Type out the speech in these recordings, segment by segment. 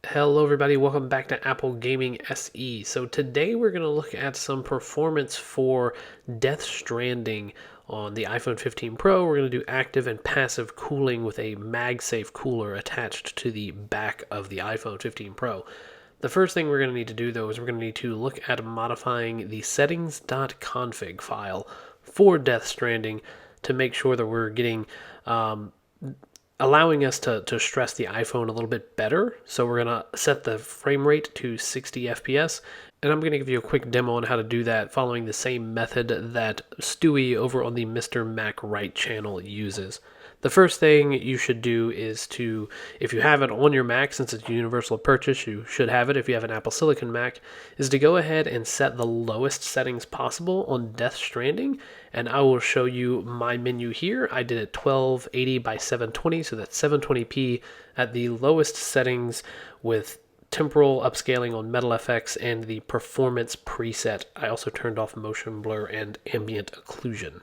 Hello everybody, welcome back to Apple Gaming SE. So today we're going to look at some performance for Death Stranding on the iPhone 15 Pro. We're going to do active and passive cooling with a MagSafe cooler attached to the back of the iPhone 15 Pro. The first thing we're going to need to do though is we're going to need to look at modifying the settings.cfg file for Death Stranding to make sure that we're getting allowing us to stress the iPhone a little bit better. So we're going to set the frame rate to 60 FPS. And I'm going to give you a quick demo on how to do that following the same method that Stewie over on the Mr. Mac Wright channel uses. The first thing you should do is to, if you have it on your Mac, since it's a universal purchase, you should have it if you have an Apple Silicon Mac, is to go ahead and set the lowest settings possible on Death Stranding. And I will show you my menu here. I did it 1280 by 720, so that's 720p at the lowest settings with temporal upscaling on MetalFX and the performance preset. I also turned off motion blur and ambient occlusion.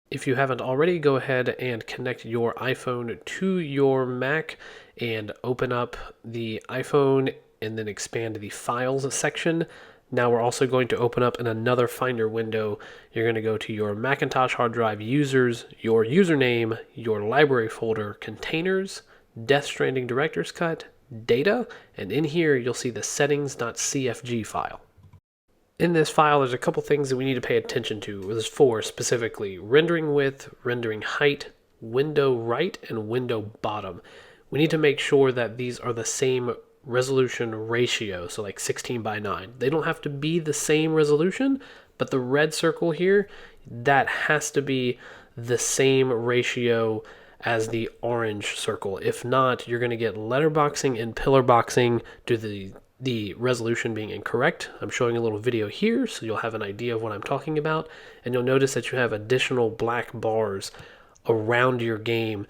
If you haven't already, go ahead and connect your iPhone to your Mac and open up the iPhone and then expand the Files section. Now we're also going to open up in another Finder window. You're going to go to your Macintosh hard drive users, your username, your library folder, containers, Death Stranding Director's Cut, data, and in here you'll see the settings.cfg file. In this file, there's a couple things that we need to pay attention to. There's four specifically: rendering width, rendering height, window right, and window bottom. We need to make sure that these are the same resolution ratio, so like 16 by 9. They don't have to be the same resolution, but the red circle here, that has to be the same ratio as the orange circle. If not, you're going to get letterboxing and pillar boxing due to the resolution being incorrect. I'm showing a little video here so you'll have an idea of what I'm talking about, and you'll notice that you have additional black bars around your game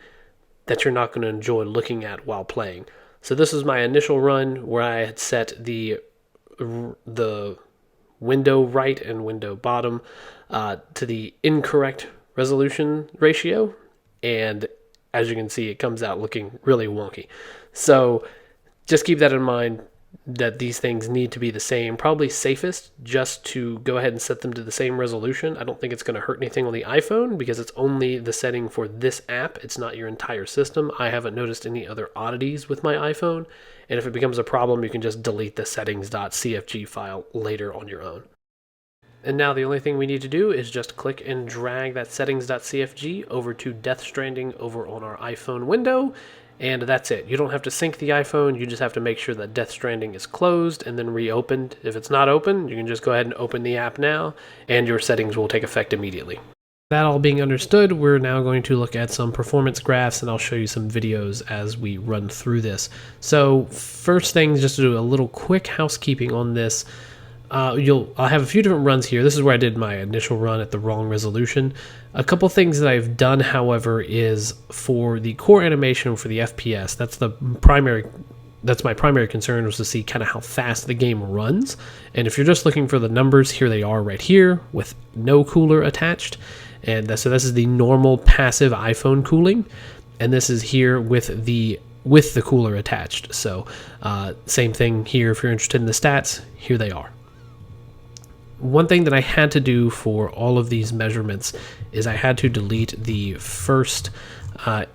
that you're not going to enjoy looking at while playing. So this is my initial run where I had set the window right and window bottom to the incorrect resolution ratio, and as you can see, it comes out looking really wonky. So just keep that in mind, that these things need to be the same. Probably safest just to go ahead and set them to the same resolution. I don't think it's going to hurt anything on the iPhone because it's only the setting for this app. It's not your entire system. I haven't noticed any other oddities with my iPhone. And if it becomes a problem, you can just delete the settings.cfg file later on your own. And now the only thing we need to do is just click and drag that settings.cfg over to Death Stranding over on our iPhone window. And that's it. You don't have to sync the iPhone. You just have to make sure that Death Stranding is closed and then reopened. If it's not open, you can just go ahead and open the app now, and your settings will take effect immediately. That all being understood, we're now going to look at some performance graphs, and I'll show you some videos as we run through this. So first thing, just to do a little quick housekeeping on this, I'll have a few different runs here. This is where I did my initial run at the wrong resolution. A couple things that I've done, however, is for the core animation for the FPS. That's my primary concern, was to see kind of how fast the game runs. And if you're just looking for the numbers, here they are right here with no cooler attached. And so this is the normal passive iPhone cooling, and this is here with the cooler attached. So same thing here. If you're interested in the stats, here they are. One thing that I had to do for all of these measurements is I had to delete the first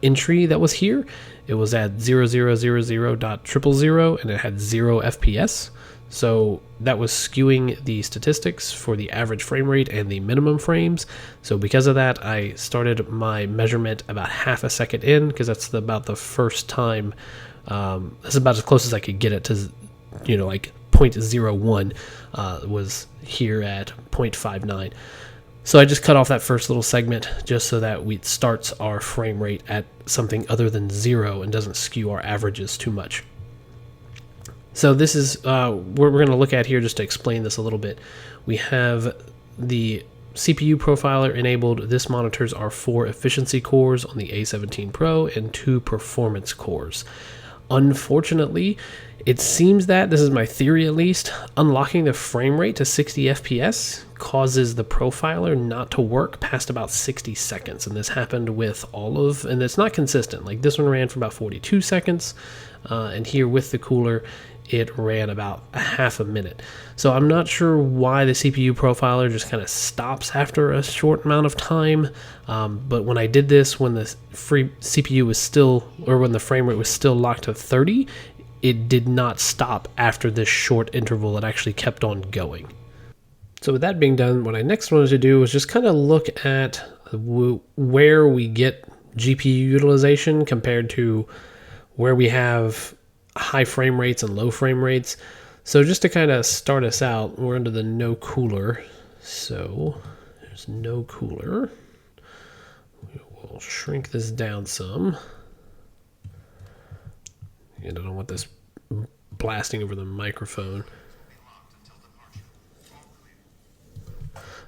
entry that was here. It was at 0000.000 and it had 0 FPS. So that was skewing the statistics for the average frame rate and the minimum frames. So because of that, I started my measurement about half a second in, because that's about the first time. That's about as close as I could get it to, like 0.01 was here at 0.59. So I just cut off that first little segment just so that it starts our frame rate at something other than 0 and doesn't skew our averages too much. So this is what we're going to look at here just to explain this a little bit. We have the CPU profiler enabled. This monitors our 4 efficiency cores on the A17 Pro and 2 performance cores. Unfortunately, it seems that, this is my theory at least, unlocking the frame rate to 60 FPS causes the profiler not to work past about 60 seconds. And this happened with and it's not consistent. Like this one ran for about 42 seconds. and here with the cooler, it ran about a half a minute. So I'm not sure why the CPU profiler just kind of stops after a short amount of time, but when I did this, when the free CPU was still, or when the frame rate was still locked to 30, it did not stop after this short interval. It actually kept on going. So with that being done, what I next wanted to do was just kind of look at where we get GPU utilization compared to where we have high frame rates and low frame rates. So just to kind of start us out, we're under the no cooler. So there's no cooler. We'll shrink this down some. And I don't want this blasting over the microphone.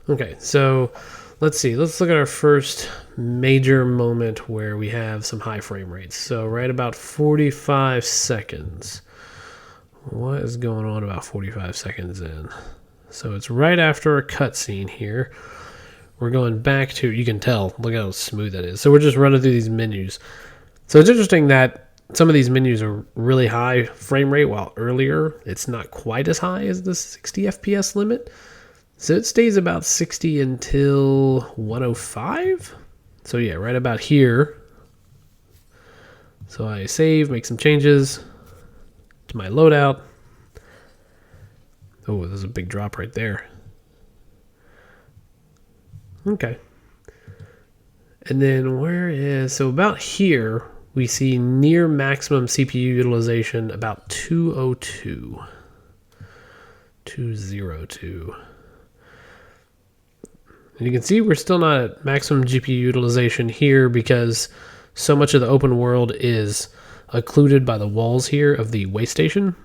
Okay, so let's see. Let's look at our first major moment where we have some high frame rates. So right about 45 seconds. What is going on about 45 seconds in? So it's right after a cutscene here. We're going back to, you can tell, look how smooth that is. So we're just running through these menus. So it's interesting that some of these menus are really high frame rate, while earlier it's not quite as high as the 60 FPS limit. So it stays about 60 until 105. So yeah, right about here. So I save, make some changes to my loadout. Oh, there's a big drop right there. Okay. And then where is, so about here, we see near maximum CPU utilization about 202. 202. And you can see we're still not at maximum GPU utilization here because so much of the open world is occluded by the walls here of the way station.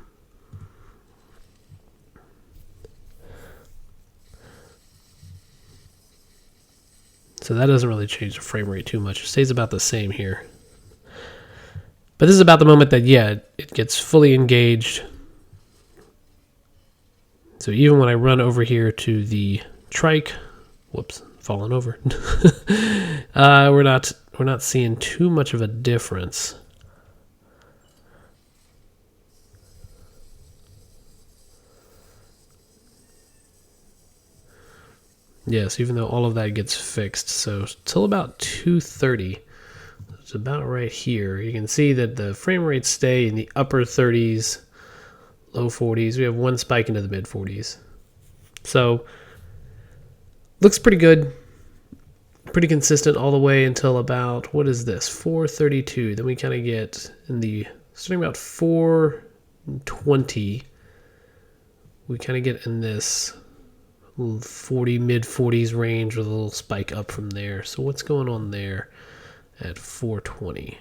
So that doesn't really change the frame rate too much. It stays about the same here. But this is about the moment that, yeah, it gets fully engaged. So even when I run over here to the trike, whoops, falling over. We're not seeing too much of a difference. Yes, even though all of that gets fixed. So till about 230, it's about right here. You can see that the frame rates stay in the upper 30s, low 40s. We have one spike into the mid 40s. So looks pretty good. Pretty consistent all the way until about, what is this, 432. Then we kind of get in the, starting about 420, we kind of get in this 40, mid 40s range with a little spike up from there. So what's going on there at 420?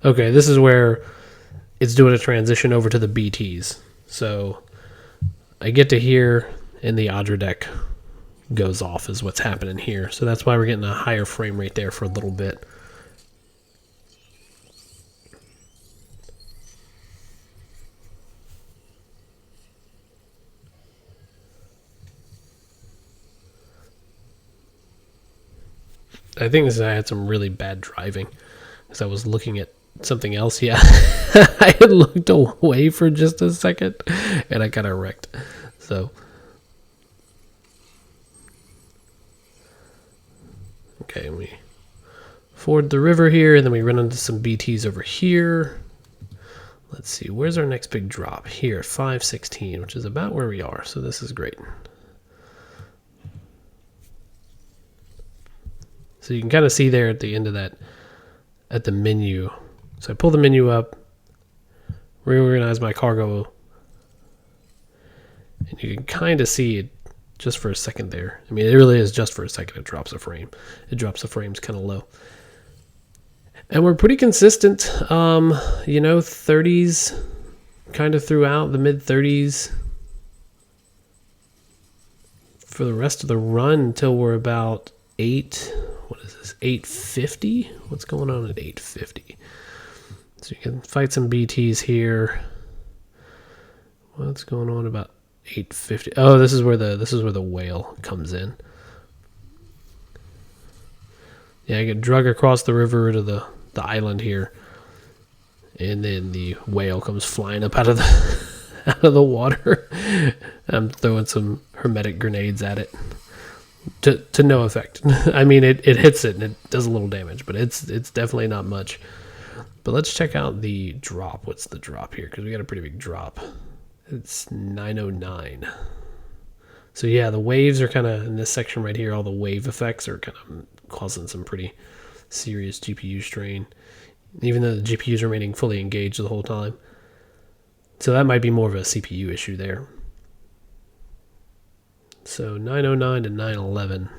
Okay, this is where it's doing a transition over to the BTs. So I get to here and the Audra deck goes off is what's happening here. So that's why we're getting a higher frame rate there for a little bit. I think this is, I had some really bad driving because I was looking at something else. Yeah, I had looked away for just a second and I kind of wrecked. So, okay, we ford the river here and then we run into some BTs over here. Let's see, where's our next big drop? Here at 516, which is about where we are. So this is great. So you can kind of see there at the end of that, at the menu. So I pull the menu up, reorganize my cargo, and you can kind of see it just for a second there. I mean, it really is just for a second. It drops a frame. It drops the frames kind of low. And we're pretty consistent, you know, 30s kind of throughout, the mid 30s for the rest of the run until we're about 850? What's going on at 850? So you can fight some BTs here. What's going on about 850? Oh, this is where the whale comes in. Yeah, I get drug across the river to the island here, and then the whale comes flying up out of the out of the water. I'm throwing some hermetic grenades at it to no effect. I mean, it hits it and it does a little damage, but it's definitely not much. But let's check out the drop. What's the drop here? Because we got a pretty big drop. It's 909. So yeah, the waves are kind of in this section right here. All the wave effects are kind of causing some pretty serious GPU strain, even though the GPU is remaining fully engaged the whole time. So that might be more of a CPU issue there. So 909 to 911.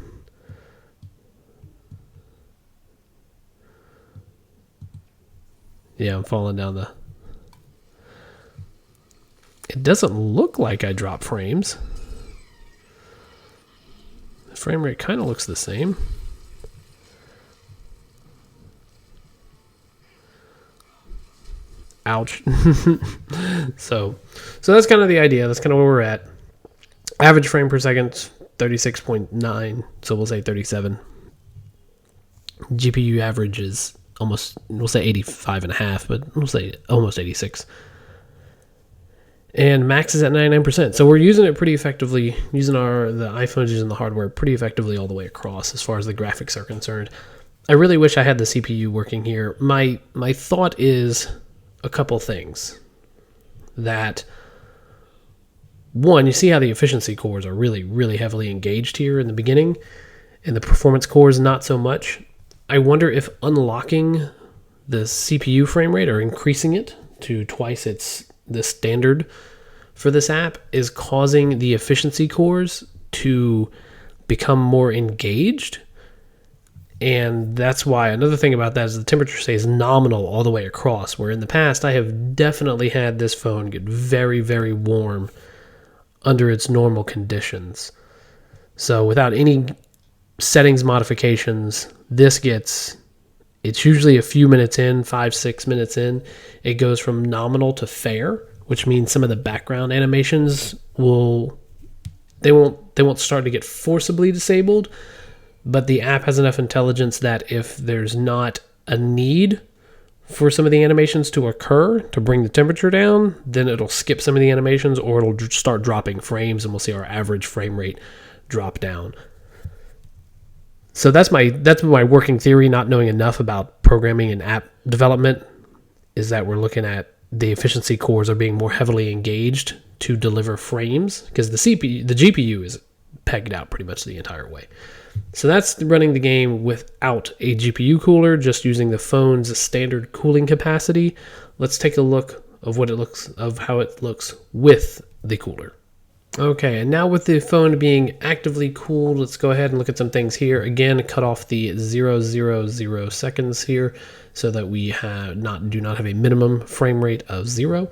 Yeah, I'm falling down the... It doesn't look like I drop frames. The frame rate kind of looks the same. Ouch. So that's kind of the idea. That's kind of where we're at. Average frame per second, 36.9. So we'll say 37. GPU average is almost, we'll say 85.5, but we'll say almost 86. And max is at 99%. So we're using it pretty effectively, using the iPhone's using the hardware pretty effectively all the way across as far as the graphics are concerned. I really wish I had the CPU working here. My thought is a couple things. That, one, you see how the efficiency cores are really, really heavily engaged here in the beginning, and the performance cores not so much. I wonder if unlocking the CPU frame rate or increasing it to twice the standard for this app is causing the efficiency cores to become more engaged. And that's why another thing about that is the temperature stays nominal all the way across, where in the past I have definitely had this phone get very, very warm under its normal conditions. So without any settings modifications, it's usually a few minutes in, 5-6 minutes in, it goes from nominal to fair, which means some of the background animations won't start to get forcibly disabled, but the app has enough intelligence that if there's not a need for some of the animations to occur to bring the temperature down, then it'll skip some of the animations, or it'll start dropping frames, and we'll see our average frame rate drop down. So that's my working theory, not knowing enough about programming and app development, is that we're looking at the efficiency cores are being more heavily engaged to deliver frames, because the GPU is pegged out pretty much the entire way. So that's running the game without a GPU cooler, just using the phone's standard cooling capacity. Let's take a look of how it looks with the cooler. Okay, and now with the phone being actively cooled, let's go ahead and look at some things here. Again, cut off the 000 seconds here so that we do not have a minimum frame rate of 0.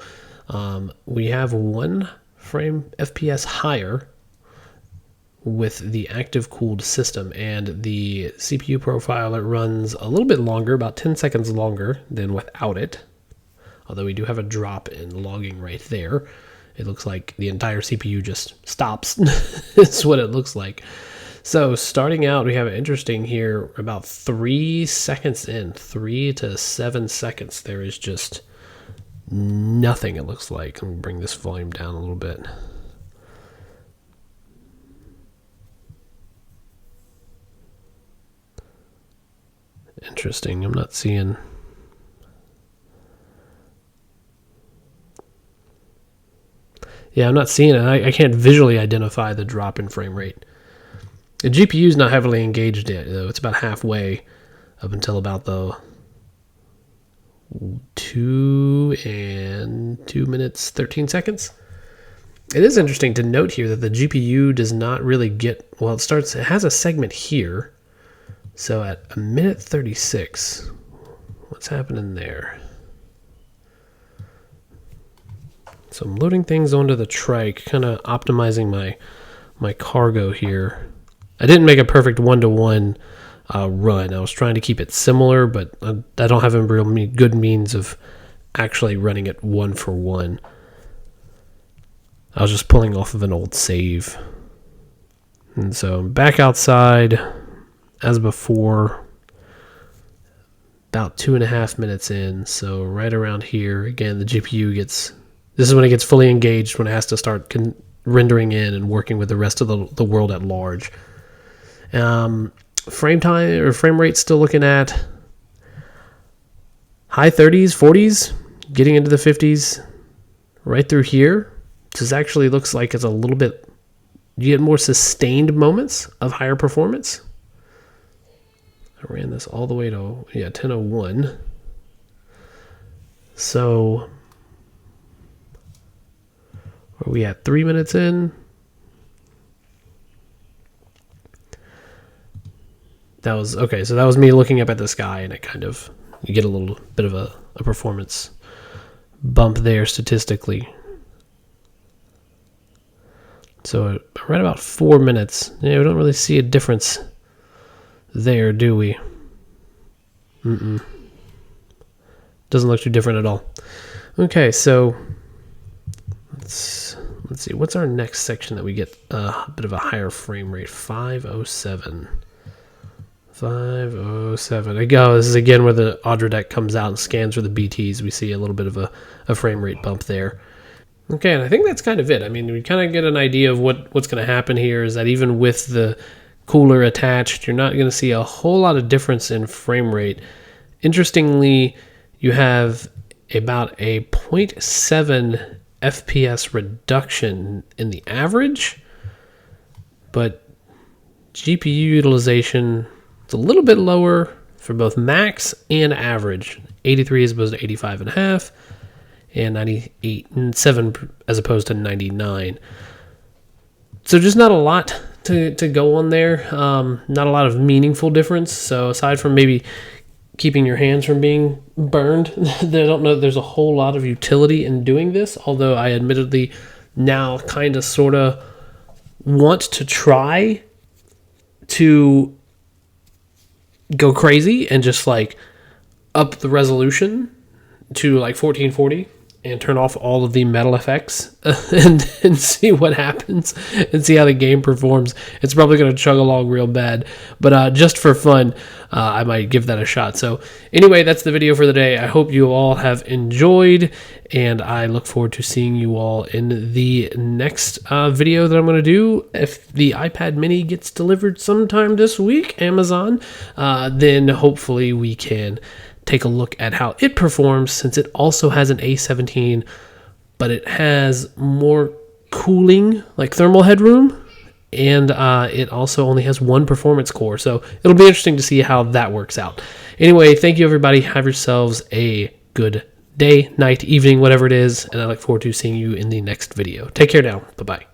We have 1 frame FPS higher with the active cooled system, and the CPU profile, it runs a little bit longer, about 10 seconds longer than without it, although we do have a drop in logging right there. It looks like the entire CPU just stops. It's what it looks like. So starting out, we have it interesting here, about 3 seconds in, 3 to 7 seconds, there is just nothing, it looks like. Let me bring this volume down a little bit. Interesting, I'm not seeing... Yeah, I'm not seeing it. I can't visually identify the drop in frame rate. The GPU is not heavily engaged yet, though. It's about halfway up until about the 2 minutes, 13 seconds. It is interesting to note here that the GPU does not really get... Well, it has a segment here. So at 1:36, what's happening there? So I'm loading things onto the trike, kind of optimizing my cargo here. I didn't make a perfect one-to-one run. I was trying to keep it similar, but I don't have a real good means of actually running it one-for-one. I was just pulling off of an old save. And so I'm back outside as before. about 2.5 minutes in. So right around here, again, the GPU gets, this is when it gets fully engaged, when it has to start rendering in and working with the rest of the world at large. Frame time or frame rate still looking at high 30s, 40s, getting into the 50s right through here. This actually looks like it's a little bit, you get more sustained moments of higher performance. I ran this all the way to, 1001. So, are we at 3 minutes in? That was, okay, so that was me looking up at the sky, and it kind of, you get a little bit of a performance bump there statistically. So right about 4 minutes. Yeah, we don't really see a difference there, do we? Doesn't look too different at all. Okay, so let's see. What's our next section that we get a bit of a higher frame rate? 507. 507. Again, this is again where the Audra deck comes out and scans for the BTs. We see a little bit of a frame rate bump there. Okay, and I think that's kind of it. I mean, we kind of get an idea of what's going to happen here is that even with the cooler attached, you're not going to see a whole lot of difference in frame rate. Interestingly, you have about a 0.7 FPS reduction in the average, but GPU utilization is a little bit lower for both max and average. 83 as opposed to 85.5. And 98.7 as opposed to 99. So just not a lot to go on there. Not a lot of meaningful difference. So aside from maybe keeping your hands from being burned, I don't know that there's a whole lot of utility in doing this. Although I admittedly now kind of sort of want to try to go crazy and just like up the resolution to like 1440 and turn off all of the metal effects and see what happens and see how the game performs. It's probably going to chug along real bad, but just for fun, I might give that a shot. So anyway, that's the video for the day. I hope you all have enjoyed, and I look forward to seeing you all in the next video that I'm going to do. If the iPad mini gets delivered sometime this week, Amazon, then hopefully we can take a look at how it performs, since it also has an A17, but it has more cooling, like thermal headroom, and it also only has one performance core. So it'll be interesting to see how that works out. Anyway, thank you everybody. Have yourselves a good day, night, evening, whatever it is, and I look forward to seeing you in the next video. Take care now. Bye-bye.